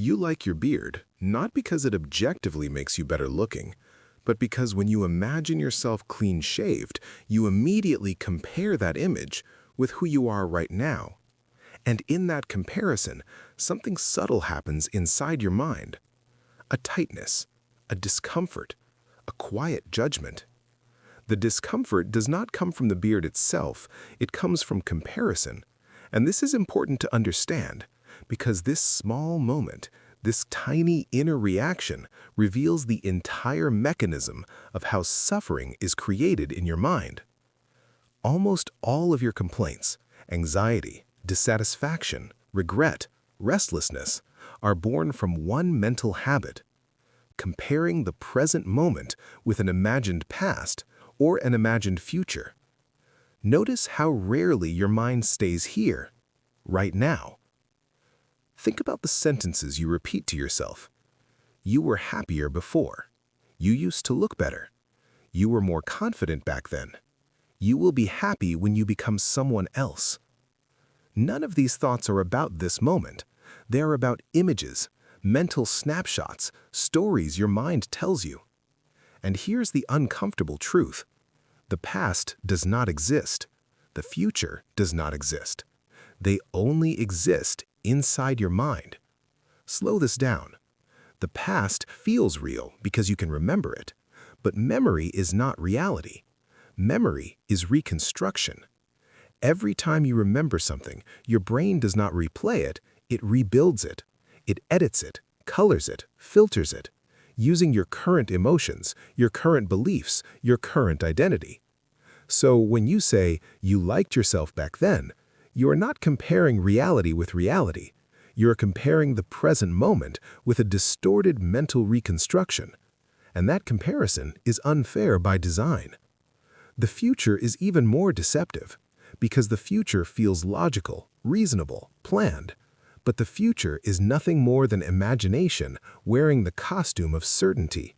You like your beard, not because it objectively makes you better looking, but because when you imagine yourself clean-shaved, you immediately compare that image with who you are right now. And in that comparison, something subtle happens inside your mind. A tightness, a discomfort, a quiet judgment. The discomfort does not come from the beard itself, it comes from comparison. And this is important to understand, because this small moment, this tiny inner reaction, reveals the entire mechanism of how suffering is created in your mind. Almost all of your complaints, anxiety, dissatisfaction, regret, restlessness, are born from one mental habit: comparing the present moment with an imagined past or an imagined future. Notice how rarely your mind stays here, right now. Think about the sentences you repeat to yourself. You were happier before. You used to look better. You were more confident back then. You will be happy when you become someone else. None of these thoughts are about this moment. They are about images, mental snapshots, stories your mind tells you. And here's the uncomfortable truth. The past does not exist. The future does not exist. They only exist inside your mind. Slow this down. The past feels real because you can remember it, but memory is not reality. Memory is reconstruction. Every time you remember something, your brain does not replay it, it rebuilds it. It edits it, colors it, filters it, using your current emotions, your current beliefs, your current identity. So when you say you liked yourself back then, you are not comparing reality with reality. You are comparing the present moment with a distorted mental reconstruction. And that comparison is unfair by design. The future is even more deceptive, because the future feels logical, reasonable, planned. But the future is nothing more than imagination wearing the costume of certainty.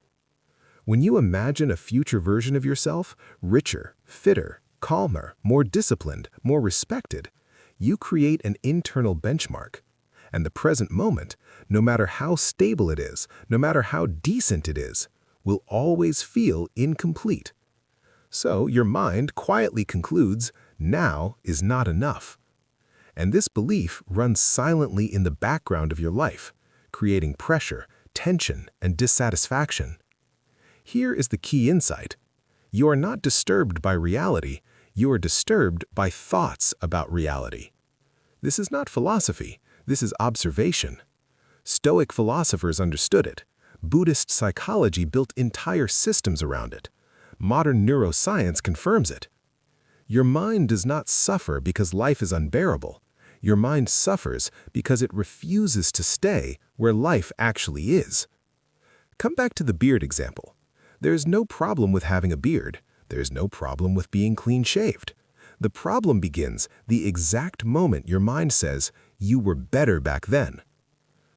When you imagine a future version of yourself, richer, fitter, calmer, more disciplined, more respected, you create an internal benchmark. And the present moment, no matter how stable it is, no matter how decent it is, will always feel incomplete. So your mind quietly concludes, now is not enough. And this belief runs silently in the background of your life, creating pressure, tension, and dissatisfaction. Here is the key insight. You are not disturbed by reality, you are disturbed by thoughts about reality. This is not philosophy, this is observation. Stoic philosophers understood it. Buddhist psychology built entire systems around it. Modern neuroscience confirms it. Your mind does not suffer because life is unbearable. Your mind suffers because it refuses to stay where life actually is. Come back to the beard example. There is no problem with having a beard. There is no problem with being clean-shaved. The problem begins the exact moment your mind says, you were better back then.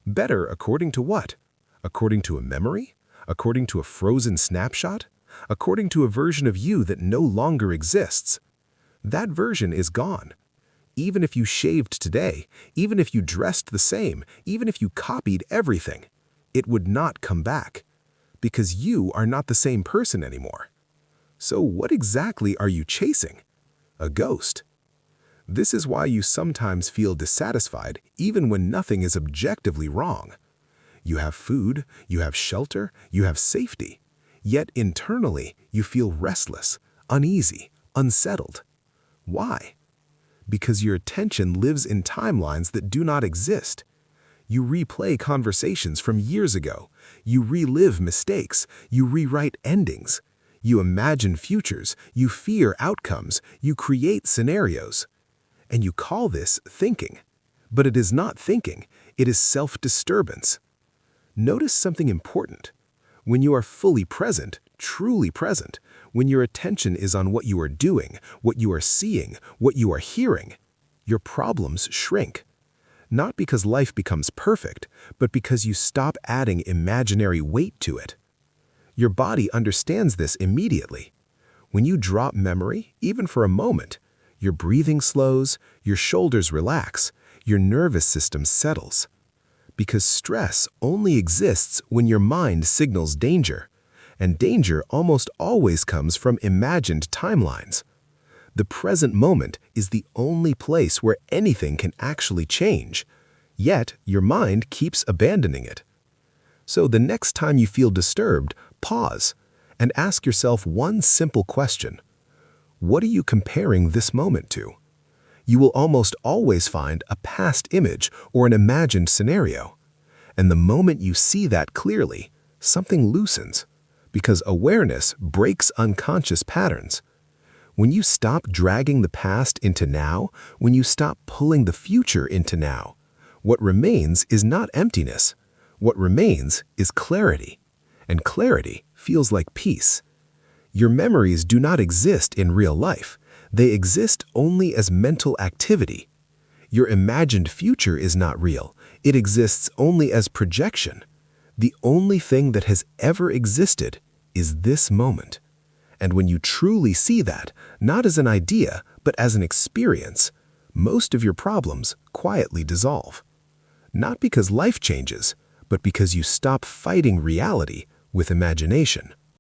Better according to what? According to a memory? According to a frozen snapshot? According to a version of you that no longer exists? That version is gone. Even if you shaved today, even if you dressed the same, even if you copied everything, it would not come back, because you are not the same person anymore. So what exactly are you chasing? A ghost. This is why you sometimes feel dissatisfied even when nothing is objectively wrong. You have food, you have shelter, you have safety, yet internally you feel restless, uneasy, unsettled. Why? Because your attention lives in timelines that do not exist. You replay conversations from years ago. You relive mistakes. You rewrite endings. You imagine futures. You fear outcomes. You create scenarios. And you call this thinking. But it is not thinking. It is self-disturbance. Notice something important. When you are fully present, truly present, when your attention is on what you are doing, what you are seeing, what you are hearing, your problems shrink. Not because life becomes perfect, but because you stop adding imaginary weight to it. Your body understands this immediately. When you drop memory, even for a moment, your breathing slows, your shoulders relax, your nervous system settles. Because stress only exists when your mind signals danger, and danger almost always comes from imagined timelines. The present moment is the only place where anything can actually change, yet your mind keeps abandoning it. So the next time you feel disturbed, pause and ask yourself one simple question. What are you comparing this moment to? You will almost always find a past image or an imagined scenario. And the moment you see that clearly, something loosens, because awareness breaks unconscious patterns. When you stop dragging the past into now, when you stop pulling the future into now, what remains is not emptiness. What remains is clarity, and clarity feels like peace. Your memories do not exist in real life. They exist only as mental activity. Your imagined future is not real. It exists only as projection. The only thing that has ever existed is this moment. And when you truly see that, not as an idea, but as an experience, most of your problems quietly dissolve. Not because life changes, but because you stop fighting reality with imagination.